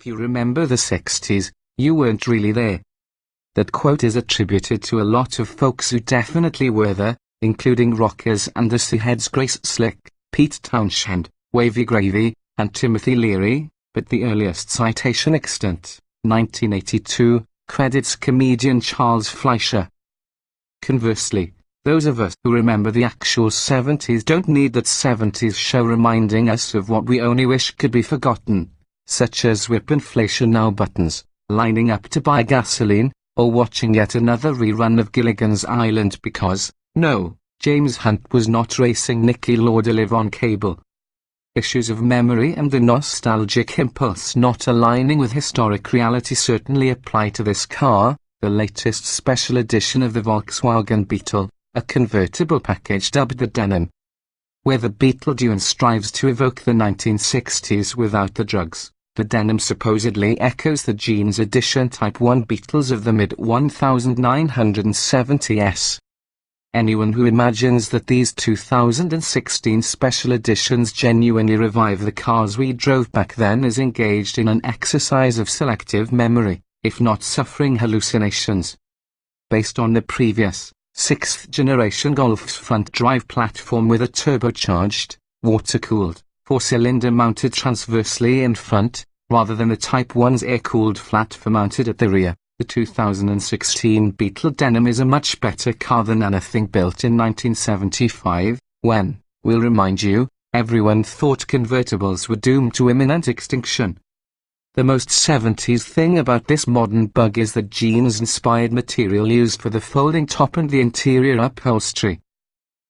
If you remember the 60s, you weren't really there. That quote is attributed to a lot of folks who definitely were there, including rockers and the Seaheads Grace Slick, Pete Townshend, Wavy Gravy, and Timothy Leary, but the earliest citation extant, 1982, credits comedian Charles Fleischer. Conversely, those of us who remember the actual 70s don't need that 70s show reminding us of what we only wish could be forgotten, such as whip inflation now buttons, lining up to buy gasoline, or watching yet another rerun of Gilligan's Island because, no, James Hunt was not racing Niki Lauda live on cable. Issues of memory and the nostalgic impulse not aligning with historic reality certainly apply to this car, the latest special edition of the Volkswagen Beetle, a convertible package dubbed the Denim. Where the Beetle Dune strives to evoke the 1960s without the drugs, the Denim supposedly echoes the Jeans Edition Type 1 Beetles of the mid-1970s. Anyone who imagines that these 2016 special editions genuinely revive the cars we drove back then is engaged in an exercise of selective memory, if not suffering hallucinations. Based on the previous, 6th-generation Golf's front drive platform with a turbocharged, water-cooled, 4-cylinder mounted transversely in front, rather than the Type 1's air-cooled flat-4 mounted at the rear, the 2016 Beetle Denim is a much better car than anything built in 1975, when, we'll remind you, everyone thought convertibles were doomed to imminent extinction. The most 70s thing about this modern bug is the jeans-inspired material used for the folding top and the interior upholstery.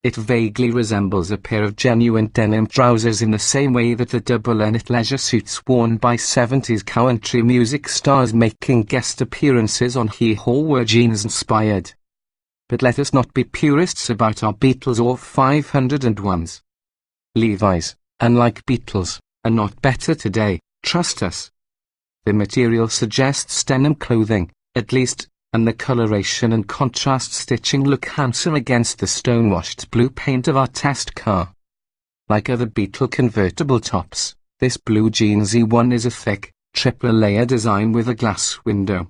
It vaguely resembles a pair of genuine denim trousers in the same way that the double-knit leisure suits worn by 70s country music stars making guest appearances on Hee Haw were jeans-inspired. But let us not be purists about our Beetles or 501s. Levi's, unlike Beetles, are not better today, trust us. The material suggests denim clothing, at least, and the coloration and contrast stitching look handsome against the stone-washed blue paint of our test car. Like other Beetle convertible tops, this blue jeansy one is a thick, triple-layer design with a glass window.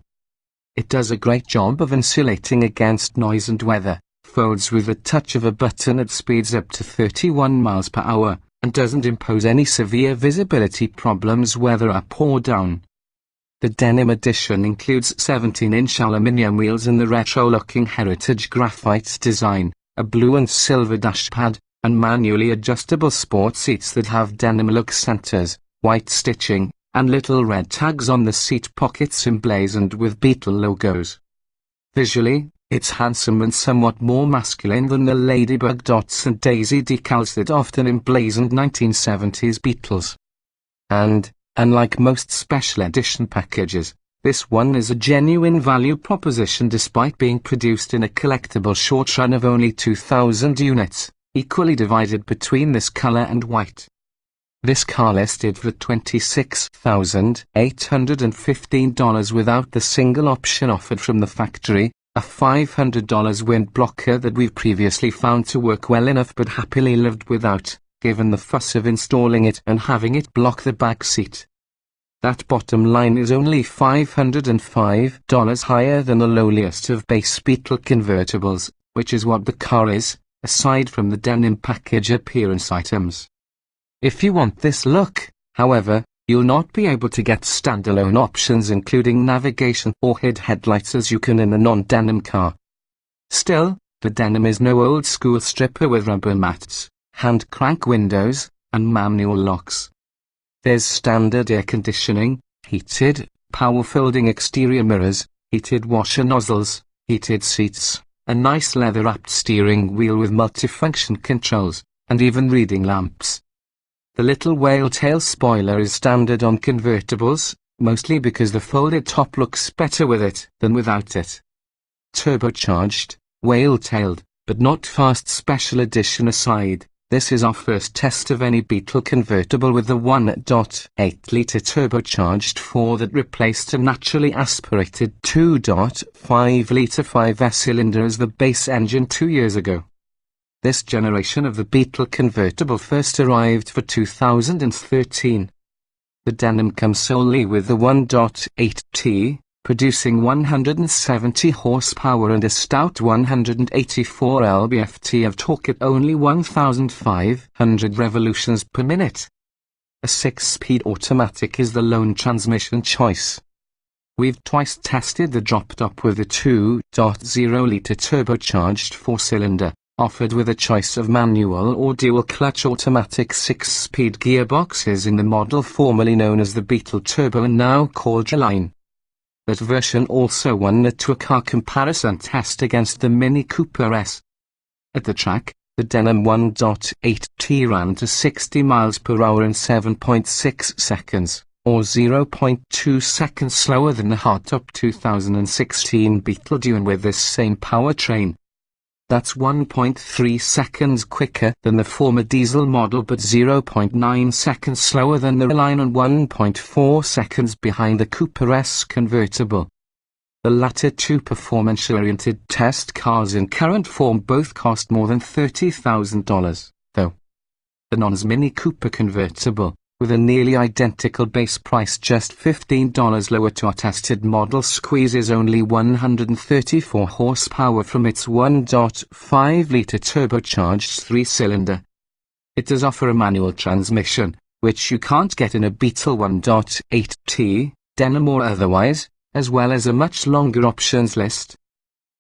It does a great job of insulating against noise and weather, folds with a touch of a button at speeds up to 31 miles per hour, and doesn't impose any severe visibility problems whether up or down. The Denim Edition includes 17-inch aluminium wheels in the retro-looking Heritage Graphite design, a blue and silver dashpad, and manually adjustable sport seats that have denim-look centers, white stitching, and little red tags on the seat pockets emblazoned with Beetle logos. Visually, it's handsome and somewhat more masculine than the ladybug dots and daisy decals that often emblazoned 1970s Beetles. And, unlike most special edition packages, this one is a genuine value proposition despite being produced in a collectible short run of only 2,000 units, equally divided between this color and white. This car listed for $26,815 without the single option offered from the factory, a $500 wind blocker that we've previously found to work well enough but happily lived without, given the fuss of installing it and having it block the back seat. That bottom line is only $505 higher than the lowliest of base Beetle convertibles, which is what the car is, aside from the denim package appearance items. If you want this look, however, you'll not be able to get standalone options including navigation or headlights as you can in a non-denim car. Still, the Denim is no old-school stripper with rubber mats, hand crank windows, and manual locks. There's standard air conditioning, heated, power-folding exterior mirrors, heated washer nozzles, heated seats, a nice leather-wrapped steering wheel with multifunction controls, and even reading lamps. The little whale tail spoiler is standard on convertibles, mostly because the folded top looks better with it than without it. Turbocharged, whale-tailed, but not fast special edition aside, this is our first test of any Beetle convertible with the 1.8-litre turbocharged 4 that replaced a naturally aspirated 2.5-litre 5S cylinder as the base engine 2 years ago. This generation of the Beetle convertible first arrived for 2013. The denim comes solely with the 1.8T, producing 170 horsepower and a stout 184 lb-ft of torque at only 1,500 revolutions per minute. A 6-speed automatic is the lone transmission choice. We've twice tested the drop-top with a 2.0-litre turbocharged 4-cylinder, offered with a choice of manual or dual-clutch automatic 6-speed gearboxes in the model formerly known as the Beetle Turbo and now called Line. That version also won a two-car comparison test against the Mini Cooper S. At the track, the denim 1.8T ran to 60 miles per hour in 7.6 seconds, or 0.2 seconds slower than the hardtop 2016 Beetle Durango with this same powertrain. That's 1.3 seconds quicker than the former diesel model but 0.9 seconds slower than the Line and 1.4 seconds behind the Cooper S convertible. The latter two performance-oriented test cars in current form both cost more than $30,000, though. The non Mini Cooper convertible, with a nearly identical base price just $15 lower to our tested model, squeezes only 134 horsepower from its 1.5-litre turbocharged 3-cylinder. It does offer a manual transmission, which you can't get in a Beetle 1.8T, denim or otherwise, as well as a much longer options list.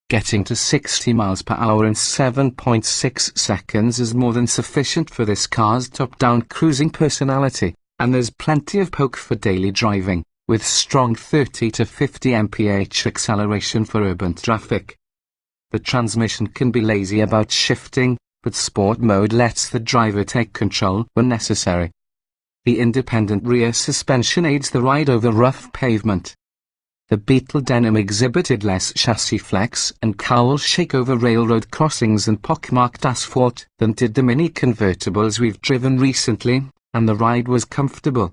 Getting to 60 miles per hour in 7.6 seconds is more than sufficient for this car's top-down cruising personality, and there's plenty of poke for daily driving, with strong 30 to 50 mph acceleration for urban traffic. The transmission can be lazy about shifting, but sport mode lets the driver take control when necessary. The independent rear suspension aids the ride over rough pavement. The Beetle denim exhibited less chassis flex and cowl shake over railroad crossings and pockmarked asphalt than did the Mini convertibles we've driven recently, and the ride was comfortable.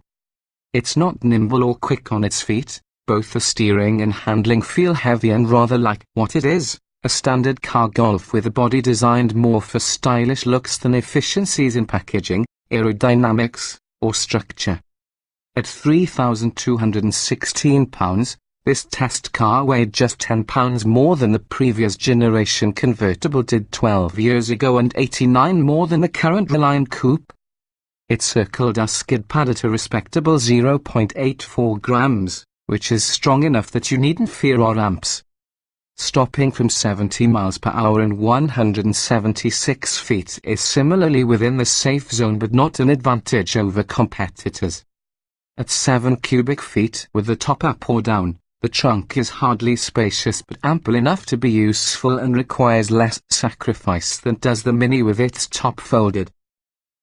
It's not nimble or quick on its feet, both the steering and handling feel heavy and rather like what it is, a standard car Golf with a body designed more for stylish looks than efficiencies in packaging, aerodynamics, or structure. At 3,216 pounds, this test car weighed just 10 pounds more than the previous generation convertible did 12 years ago and 89 more than the current Line Coupe. It circled our skid pad at a respectable 0.84 grams, which is strong enough that you needn't fear our amps. Stopping from 70 miles per hour and 176 feet is similarly within the safe zone but not an advantage over competitors. At 7 cubic feet with the top up or down, the trunk is hardly spacious but ample enough to be useful and requires less sacrifice than does the Mini with its top folded.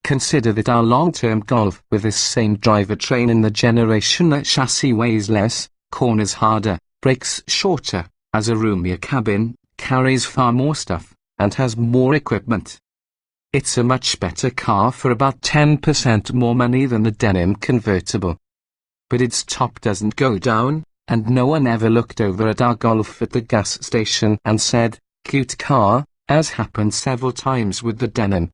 Consider that our long-term Golf with this same drivetrain in the generation that chassis weighs less, corners harder, brakes shorter, has a roomier cabin, carries far more stuff, and has more equipment. It's a much better car for about 10% more money than the denim convertible. But its top doesn't go down, and no one ever looked over at our Golf at the gas station and said, "Cute car," as happened several times with the denim.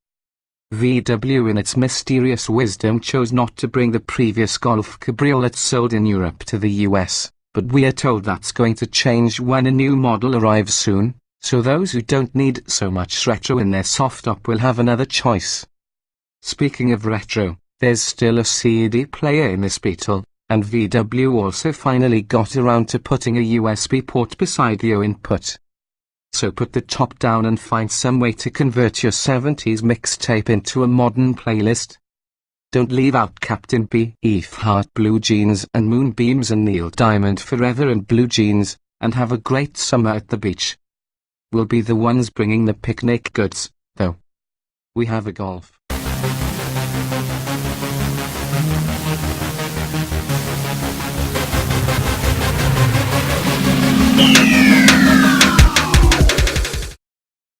VW in its mysterious wisdom chose not to bring the previous Golf cabriolet sold in Europe to the US, but we are told that's going to change when a new model arrives soon, so those who don't need so much retro in their soft top will have another choice. Speaking of retro, there's still a CD player in this Beetle, and VW also finally got around to putting a USB port beside the O input. So put the top down and find some way to convert your 70s mixtape into a modern playlist. Don't leave out Captain Beefheart Blue Jeans and Moonbeams and Neil Diamond Forever and Blue Jeans, and have a great summer at the beach. We'll be the ones bringing the picnic goods, though. We have a Golf.